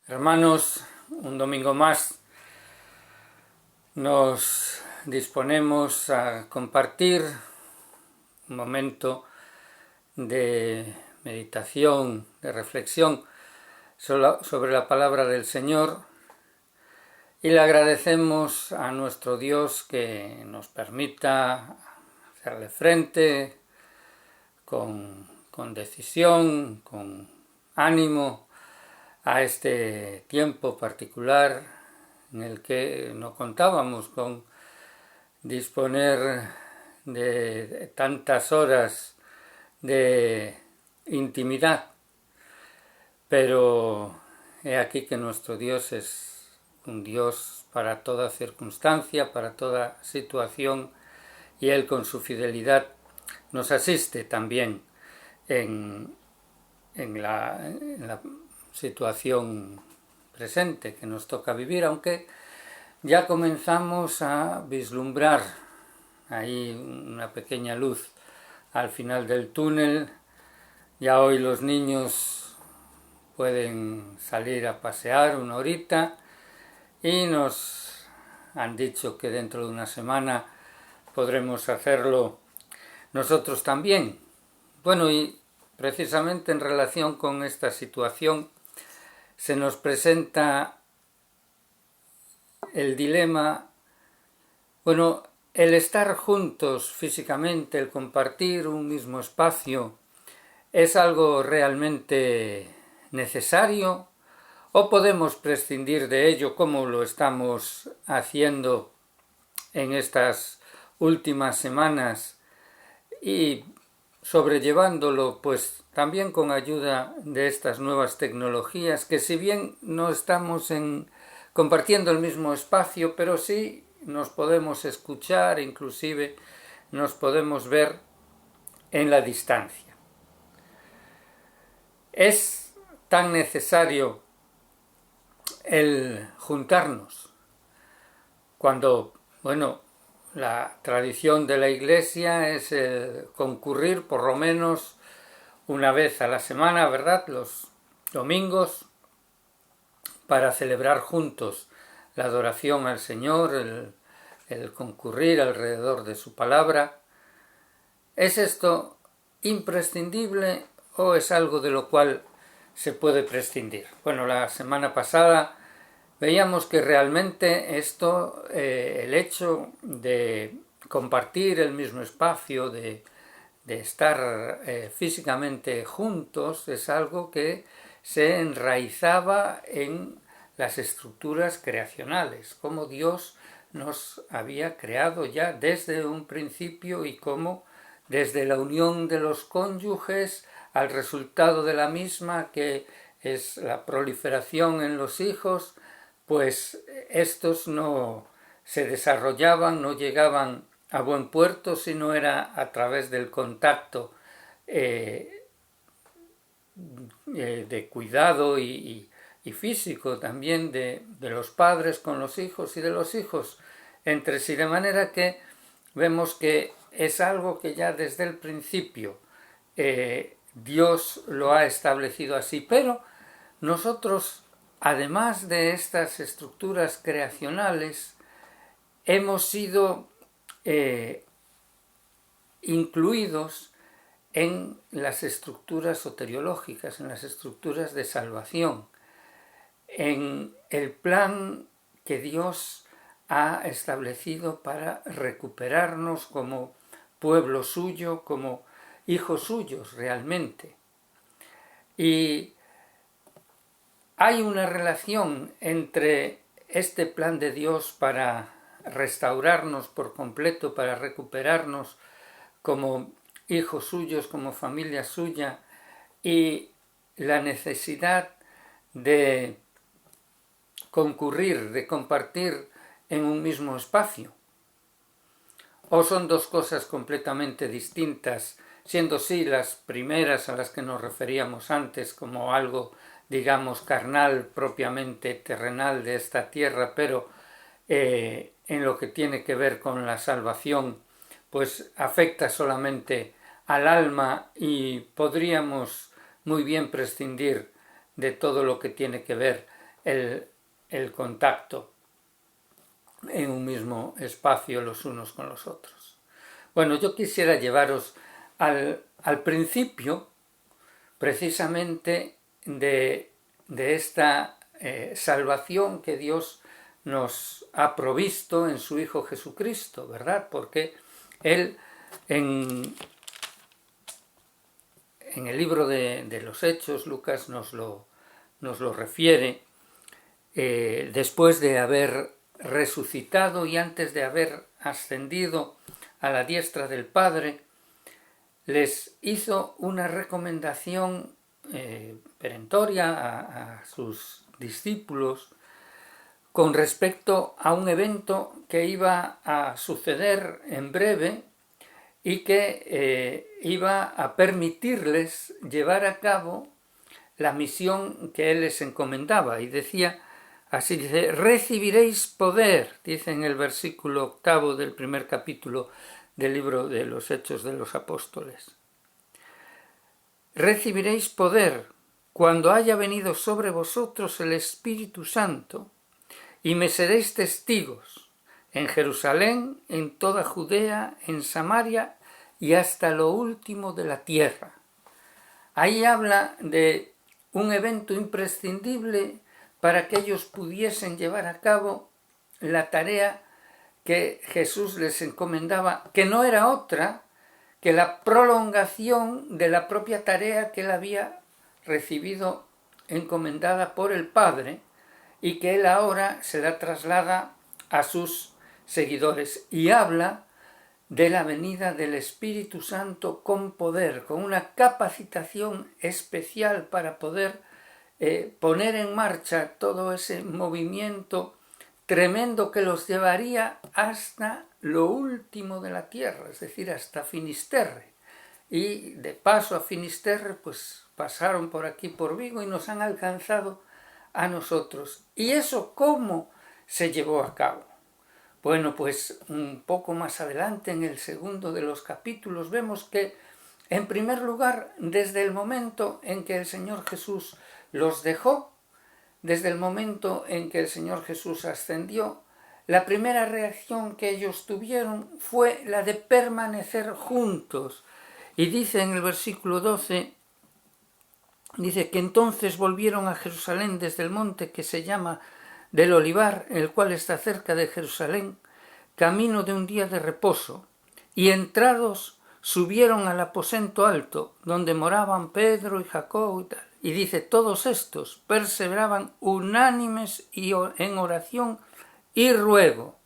Hermanos, un domingo más nos disponemos a compartir un momento de meditación, de reflexión sobre la palabra del Señor, y le agradecemos a nuestro Dios que nos permita hacerle frente con decisión, con ánimo, a este tiempo particular en el que no contábamos con disponer de tantas horas de intimidad, pero he aquí que nuestro Dios es un Dios para toda circunstancia, para toda situación, y Él con su fidelidad nos asiste también en la situación presente que nos toca vivir, aunque ya comenzamos a vislumbrar ahí una pequeña luz al final del túnel. Ya hoy los niños pueden salir a pasear una horita y nos han dicho que dentro de una semana podremos hacerlo nosotros también. Bueno, y precisamente en relación con esta situación se nos presenta el dilema, bueno, el estar juntos físicamente, el compartir un mismo espacio, ¿es algo realmente necesario o podemos prescindir de ello como lo estamos haciendo en estas últimas semanas y sobrellevándolo pues también con ayuda de estas nuevas tecnologías, que si bien no estamos compartiendo el mismo espacio, pero sí nos podemos escuchar, inclusive nos podemos ver en la distancia? ¿Es tan necesario el juntarnos cuando, bueno, la tradición de la Iglesia es el concurrir por lo menos una vez a la semana, ¿verdad?, los domingos, para celebrar juntos la adoración al Señor, el concurrir alrededor de su palabra? ¿Es esto imprescindible o es algo de lo cual se puede prescindir? Bueno, la semana pasada veíamos que realmente esto, el hecho de compartir el mismo espacio, de estar físicamente juntos, es algo que se enraizaba en las estructuras creacionales, como Dios nos había creado ya desde un principio y cómo desde la unión de los cónyuges al resultado de la misma, que es la proliferación en los hijos, pues estos no se desarrollaban, no llegaban a buen puerto si no era a través del contacto de cuidado y físico también de los padres con los hijos y de los hijos entre sí, de manera que vemos que es algo que ya desde el principio Dios lo ha establecido así, pero nosotros, además de estas estructuras creacionales, hemos sido incluidos en las estructuras soteriológicas, en las estructuras de salvación, en el plan que Dios ha establecido para recuperarnos como pueblo suyo, como hijos suyos realmente. Y hay una relación entre este plan de Dios para restaurarnos por completo, para recuperarnos como hijos suyos, como familia suya, y la necesidad de concurrir, de compartir en un mismo espacio. ¿O son dos cosas completamente distintas, siendo sí las primeras a las que nos referíamos antes como algo, digamos, carnal, propiamente terrenal de esta tierra, pero en lo que tiene que ver con la salvación, pues afecta solamente al alma y podríamos muy bien prescindir de todo lo que tiene que ver el contacto en un mismo espacio los unos con los otros. Bueno, yo quisiera llevaros al principio precisamente de esta salvación que Dios nos ha provisto en su Hijo Jesucristo, ¿verdad? Porque Él en el libro de los Hechos, Lucas nos lo refiere, después de haber resucitado y antes de haber ascendido a la diestra del Padre, les hizo una recomendación perentoria a sus discípulos con respecto a un evento que iba a suceder en breve y que iba a permitirles llevar a cabo la misión que Él les encomendaba. Y decía, así dice, recibiréis poder, dice en el versículo 8 del primer capítulo del libro de los Hechos de los Apóstoles. Recibiréis poder cuando haya venido sobre vosotros el Espíritu Santo, y me seréis testigos en Jerusalén, en toda Judea, en Samaria y hasta lo último de la tierra. Ahí habla de un evento imprescindible para que ellos pudiesen llevar a cabo la tarea que Jesús les encomendaba, que no era otra que la prolongación de la propia tarea que Él había recibido encomendada por el Padre, y que Él ahora se la traslada a sus seguidores. Y habla de la venida del Espíritu Santo con poder, con una capacitación especial para poder poner en marcha todo ese movimiento tremendo que los llevaría hasta lo último de la tierra, es decir, hasta Finisterre. Y de paso a Finisterre, pues pasaron por aquí, por Vigo, y nos han alcanzado a nosotros. ¿Y eso cómo se llevó a cabo? Bueno, pues un poco más adelante, en el segundo de los capítulos, vemos que, en primer lugar, desde el momento en que el Señor Jesús los dejó, desde el momento en que el Señor Jesús ascendió, la primera reacción que ellos tuvieron fue la de permanecer juntos. Y dice en el versículo 12, dice que entonces volvieron a Jerusalén desde el monte que se llama del Olivar, el cual está cerca de Jerusalén, camino de un día de reposo, y entrados subieron al aposento alto, donde moraban Pedro y Jacobo y tal. Y dice, todos estos perseveraban unánimes en oración y ruego.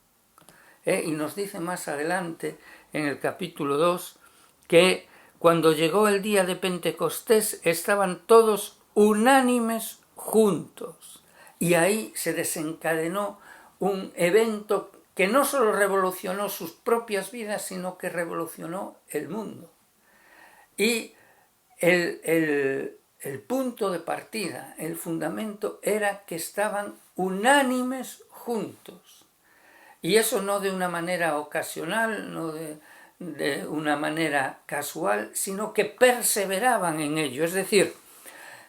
Y nos dice más adelante, en el capítulo 2, que cuando llegó el día de Pentecostés estaban todos unánimes juntos. Y ahí se desencadenó un evento que no solo revolucionó sus propias vidas, sino que revolucionó el mundo. Y el punto de partida, el fundamento, era que estaban unánimes juntos. Y eso no de una manera ocasional, no de una manera casual, sino que perseveraban en ello. Es decir,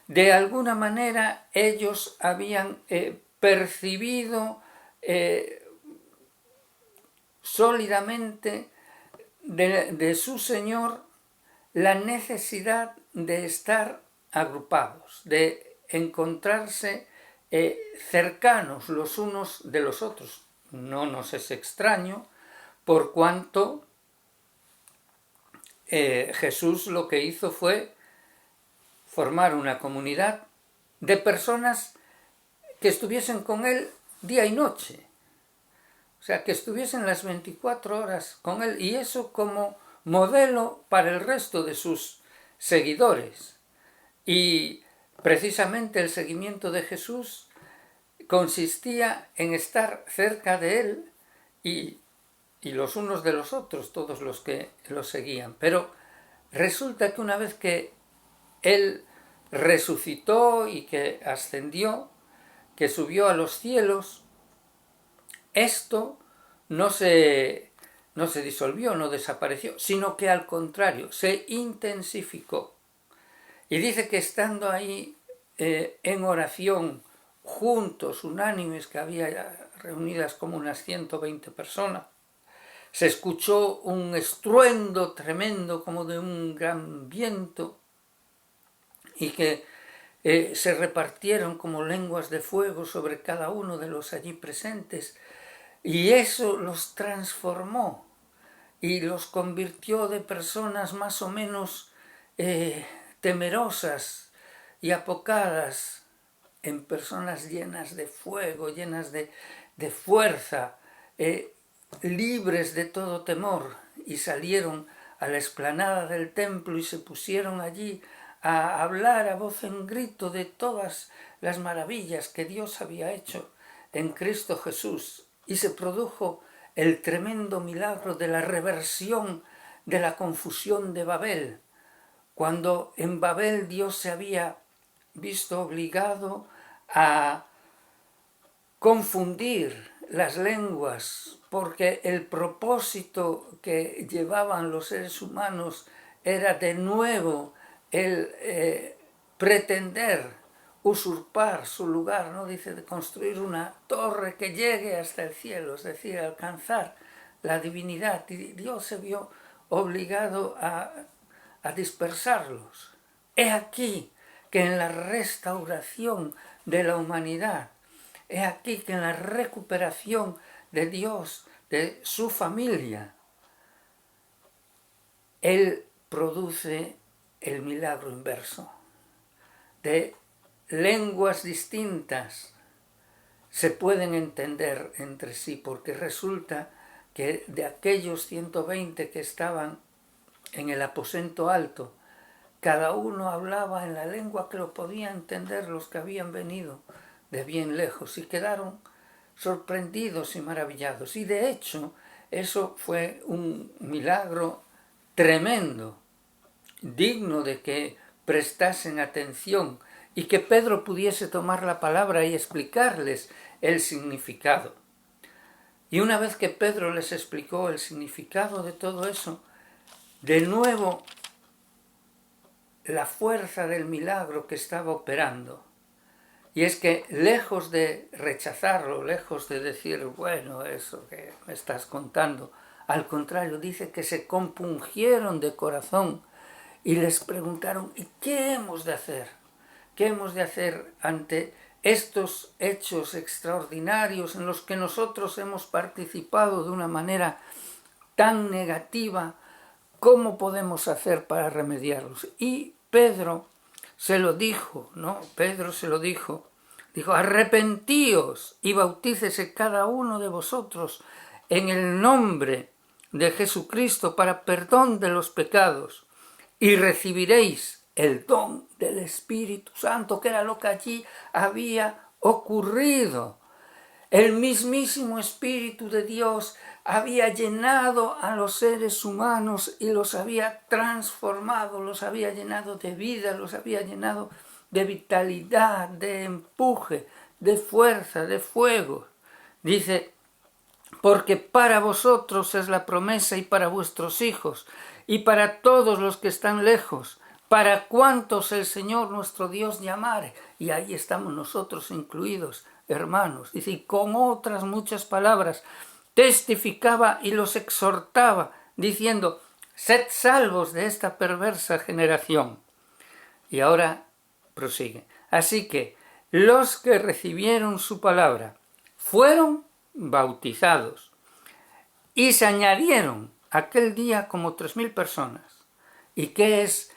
de alguna manera ellos habían percibido sólidamente de su Señor la necesidad de estar agrupados, de encontrarse cercanos los unos de los otros. No nos es extraño, por cuanto Jesús lo que hizo fue formar una comunidad de personas que estuviesen con Él día y noche. O sea, que estuviesen las 24 horas con Él, y eso como modelo para el resto de sus seguidores. Y precisamente el seguimiento de Jesús consistía en estar cerca de Él y los unos de los otros, todos los que lo seguían. Pero resulta que una vez que Él resucitó y que ascendió, que subió a los cielos, esto no se disolvió, no desapareció, sino que al contrario, se intensificó. Y dice que estando ahí en oración juntos, unánimes, que había reunidas como unas 120 personas. Se escuchó un estruendo tremendo como de un gran viento y que se repartieron como lenguas de fuego sobre cada uno de los allí presentes, y eso los transformó y los convirtió de personas más o menos temerosas y apocadas en personas llenas de fuego, llenas de fuerza, libres de todo temor, y salieron a la explanada del templo y se pusieron allí a hablar a voz en grito de todas las maravillas que Dios había hecho en Cristo Jesús, y se produjo el tremendo milagro de la reversión de la confusión de Babel, cuando en Babel Dios se había visto obligado a confundir las lenguas, porque el propósito que llevaban los seres humanos era de nuevo el pretender usurpar su lugar, ¿no? Dice, de construir una torre que llegue hasta el cielo, es decir, alcanzar la divinidad, y Dios se vio obligado a dispersarlos. He aquí que en la restauración de la humanidad, he aquí que en la recuperación de Dios, de su familia, Él produce el milagro inverso. De lenguas distintas se pueden entender entre sí, porque resulta que de aquellos 120 que estaban en el aposento alto, cada uno hablaba en la lengua que lo podían entender los que habían venido de bien lejos, y quedaron sorprendidos y maravillados. Y de hecho, eso fue un milagro tremendo, digno de que prestasen atención y que Pedro pudiese tomar la palabra y explicarles el significado. Y una vez que Pedro les explicó el significado de todo eso, de nuevo la fuerza del milagro que estaba operando. Y es que lejos de rechazarlo, lejos de decir, bueno, eso que me estás contando, al contrario, dice que se compungieron de corazón y les preguntaron, ¿y qué hemos de hacer? ¿Qué hemos de hacer ante estos hechos extraordinarios en los que nosotros hemos participado de una manera tan negativa? ¿Cómo podemos hacer para remediarlos? Y Pedro se lo dijo, ¿no? Pedro se lo dijo, arrepentíos y bautícese cada uno de vosotros en el nombre de Jesucristo para perdón de los pecados, y recibiréis el don del Espíritu Santo, que era lo que allí había ocurrido. El mismísimo Espíritu de Dios había llenado a los seres humanos y los había transformado, los había llenado de vida, los había llenado de vitalidad, de empuje, de fuerza, de fuego. Dice, porque para vosotros es la promesa y para vuestros hijos y para todos los que están lejos, para cuantos el Señor nuestro Dios llamare. Y ahí estamos nosotros incluidos, hermanos. Dice, y con otras muchas palabras testificaba y los exhortaba, diciendo, sed salvos de esta perversa generación. Y ahora prosigue. Así que los que recibieron su palabra fueron bautizados, y se añadieron aquel día como 3.000 personas. ¿Y qué es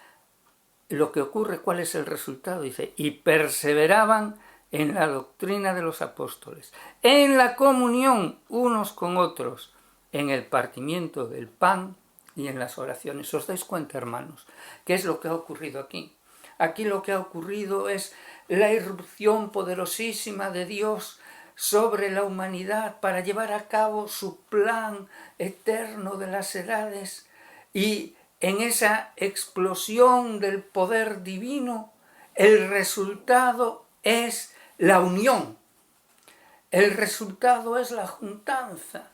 lo que ocurre? ¿Cuál es el resultado? Dice, y perseveraban en la doctrina de los apóstoles, en la comunión unos con otros, en el partimiento del pan y en las oraciones. ¿Os dais cuenta, hermanos? ¿Qué es lo que ha ocurrido aquí? Aquí lo que ha ocurrido es la irrupción poderosísima de Dios sobre la humanidad para llevar a cabo su plan eterno de las edades, y en esa explosión del poder divino el resultado es la unión, el resultado es la juntanza,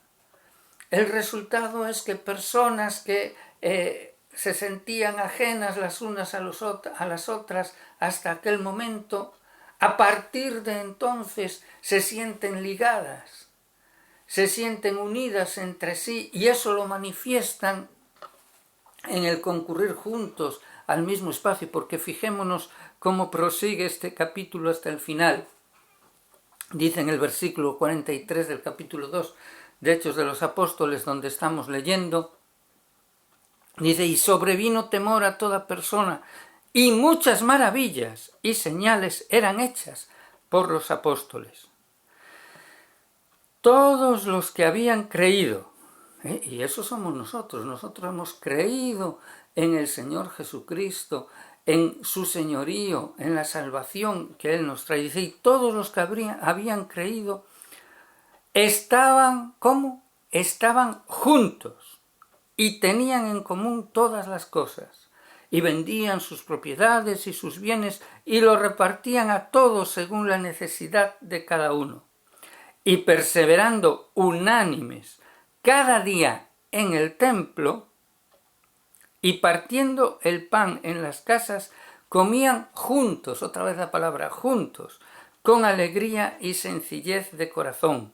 el resultado es que personas que se sentían ajenas las unas a las otras hasta aquel momento, a partir de entonces se sienten ligadas, se sienten unidas entre sí, y eso lo manifiestan en el concurrir juntos al mismo espacio, porque fijémonos cómo prosigue este capítulo hasta el final. Dice en el versículo 43 del capítulo 2 de Hechos de los Apóstoles, donde estamos leyendo, dice: y sobrevino temor a toda persona, y muchas maravillas y señales eran hechas por los apóstoles. Todos los que habían creído, y eso somos nosotros hemos creído en el Señor Jesucristo, en su señorío, en la salvación que Él nos trae. Dice, y todos los que habían creído estaban, ¿cómo? Estaban juntos y tenían en común todas las cosas, y vendían sus propiedades y sus bienes y los repartían a todos según la necesidad de cada uno. Y perseverando unánimes cada día en el templo y partiendo el pan en las casas, comían juntos, otra vez la palabra juntos, con alegría y sencillez de corazón,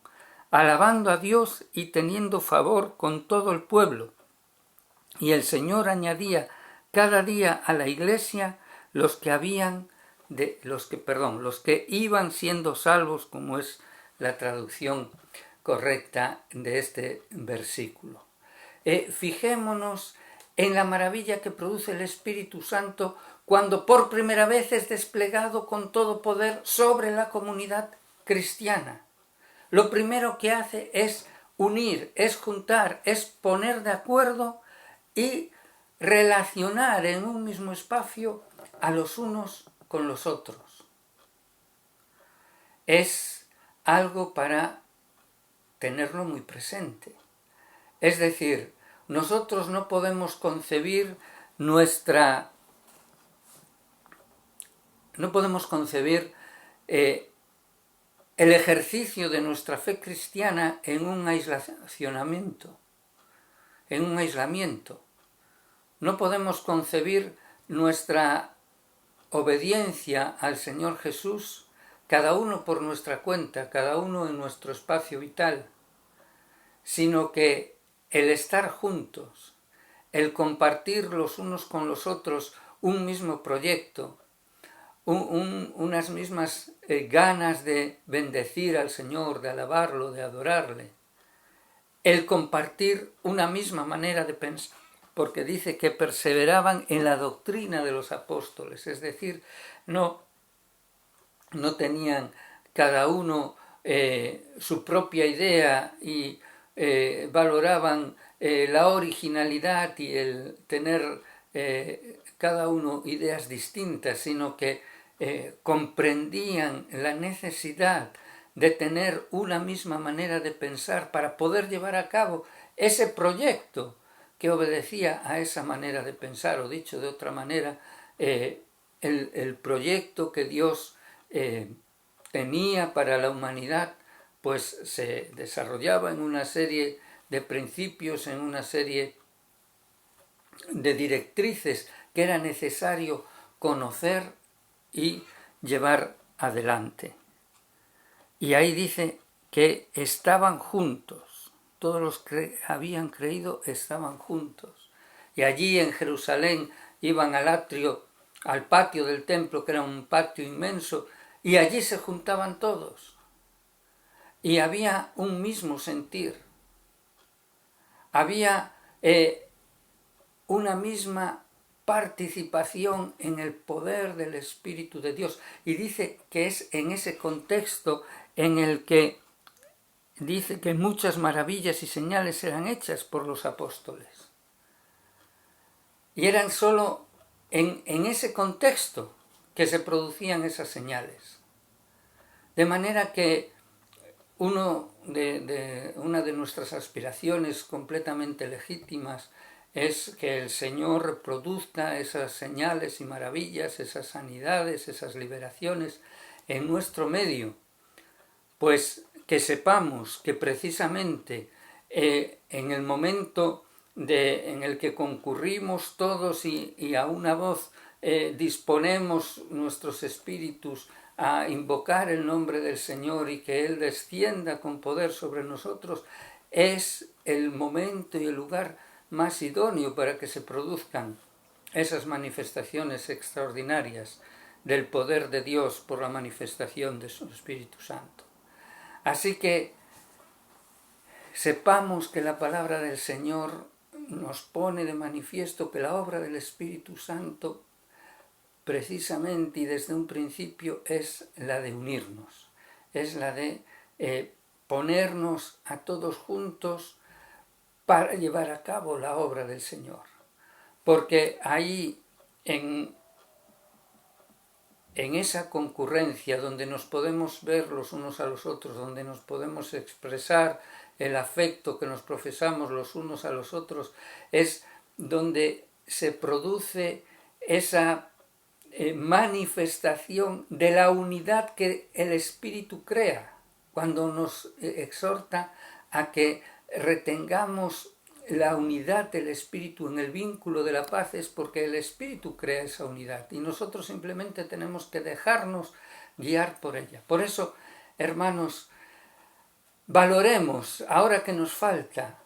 alabando a Dios y teniendo favor con todo el pueblo. Y el Señor añadía cada día a la iglesia los que iban siendo salvos, como es la traducción correcta de este versículo. Fijémonos en la maravilla que produce el Espíritu Santo cuando por primera vez es desplegado con todo poder sobre la comunidad cristiana. Lo primero que hace es unir, es juntar, es poner de acuerdo y relacionar en un mismo espacio a los unos con los otros. Es algo para tenerlo muy presente. Es decir, nosotros no podemos concebir el ejercicio de nuestra fe cristiana en un aislamiento. No podemos concebir nuestra obediencia al Señor Jesús, cada uno por nuestra cuenta, cada uno en nuestro espacio vital, sino que el estar juntos, el compartir los unos con los otros un mismo proyecto, unas mismas ganas de bendecir al Señor, de alabarlo, de adorarle, el compartir una misma manera de pensar, porque dice que perseveraban en la doctrina de los apóstoles, es decir, no tenían cada uno su propia idea y valoraban la originalidad y el tener cada uno ideas distintas, sino que comprendían la necesidad de tener una misma manera de pensar para poder llevar a cabo ese proyecto que obedecía a esa manera de pensar, o dicho de otra manera, el proyecto que Dios tenía para la humanidad, pues se desarrollaba en una serie de principios, en una serie de directrices que era necesario conocer y llevar adelante. Y ahí dice que estaban juntos, todos los que habían creído estaban juntos. Y allí en Jerusalén iban al atrio, al patio del templo, que era un patio inmenso, y allí se juntaban todos. Y había un mismo sentir. Había una misma participación en el poder del Espíritu de Dios. Y dice que es en ese contexto en el que dice que muchas maravillas y señales eran hechas por los apóstoles. Y eran solo en ese contexto que se producían esas señales. De manera que una de nuestras aspiraciones completamente legítimas es que el Señor produzca esas señales y maravillas, esas sanidades, esas liberaciones en nuestro medio. Pues que sepamos que precisamente en el momento en el que concurrimos todos y a una voz disponemos nuestros espíritus a invocar el nombre del Señor y que Él descienda con poder sobre nosotros, es el momento y el lugar más idóneo para que se produzcan esas manifestaciones extraordinarias del poder de Dios por la manifestación de su Espíritu Santo. Así que sepamos que la palabra del Señor nos pone de manifiesto que la obra del Espíritu Santo precisamente y desde un principio es la de unirnos, es la de ponernos a todos juntos para llevar a cabo la obra del Señor. Porque ahí, en esa concurrencia donde nos podemos ver los unos a los otros, donde nos podemos expresar el afecto que nos profesamos los unos a los otros, es donde se produce esa manifestación de la unidad que el Espíritu crea, cuando nos exhorta a que retengamos la unidad del Espíritu en el vínculo de la paz, es porque el Espíritu crea esa unidad y nosotros simplemente tenemos que dejarnos guiar por ella. Por eso, hermanos, valoremos, ahora que nos falta,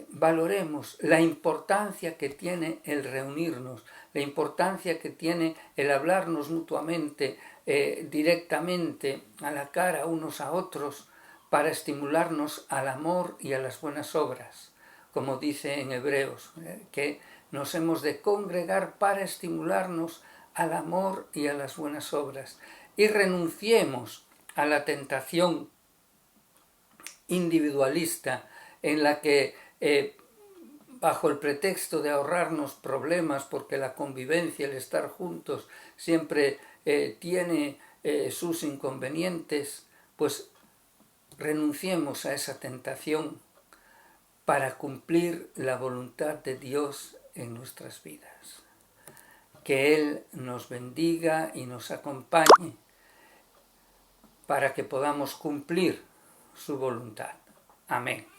valoremos la importancia que tiene el reunirnos, la importancia que tiene el hablarnos mutuamente, directamente a la cara unos a otros, para estimularnos al amor y a las buenas obras. Como dice en Hebreos, que nos hemos de congregar para estimularnos al amor y a las buenas obras. Y renunciemos a la tentación individualista en la que, bajo el pretexto de ahorrarnos problemas, porque la convivencia, el estar juntos, siempre tiene sus inconvenientes, pues renunciemos a esa tentación para cumplir la voluntad de Dios en nuestras vidas. Que Él nos bendiga y nos acompañe para que podamos cumplir su voluntad. Amén.